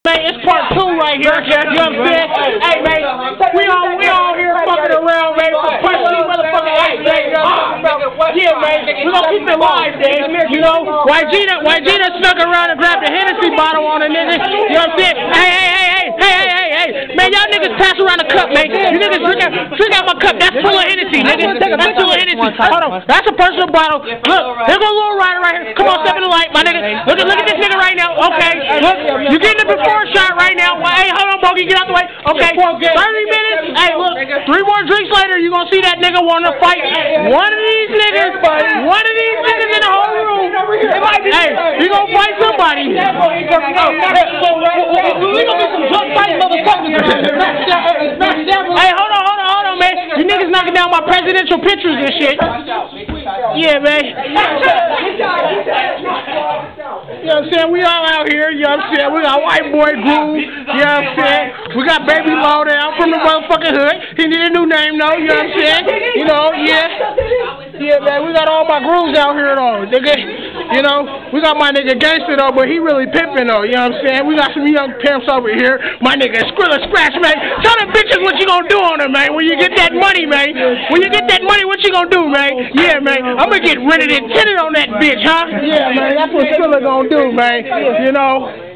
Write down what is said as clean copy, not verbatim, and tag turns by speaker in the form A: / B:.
A: man, it's part 2 right here. You know what I'm saying? Hey, man, we all here fucking around, man. Punch these motherfucking ass, man. Yeah, man, we gonna keep it live, man. You know, YG snuck around and grabbed a Hennessy bottle on a nigga. You know what I'm saying? Hey, man, y'all niggas pass around a cup, man. You niggas drink out my cup. That's full of Hennessy, nigga. That's full of Hennessy. Hold on, that's a personal bottle. Look, there's a little rider right here. Come on, step in the light, my nigga. Look at this nigga right now. Okay, look, you getting the before shot right now. Hey, hold on, Bogey, get out the way. Okay, 30 minutes. Hey, look, 3 more drinks later, you gonna see that nigga want to fight one of these niggas in the whole room. Hey, he gonna fight somebody. We gonna get some drunk fighting motherfuckers. Hey, hold on, man. You niggas knocking down my presidential pictures and shit. Yeah, man. You know what I'm saying? We all out here, you know what I'm saying? We got White Boy Groove, you know what I'm saying? We got Baby Low down from the motherfucking hood. He need a new name though, you know what I'm saying? You know, yeah. Yeah, man, we got all my grooves out here though, nigga. You know, we got my nigga Gangster though, but he really pimping though, you know what I'm saying? We got some young pimps over here. My nigga Skrilla Scratch, man. Tell them bitches what you gonna do on them, man. When you get that money, man. When you get that money, what you gonna do, man? Yeah, man. I'm gonna get rented and tinted on that bitch, huh? Yeah, man. That's what Skrilla gonna do, man. You know.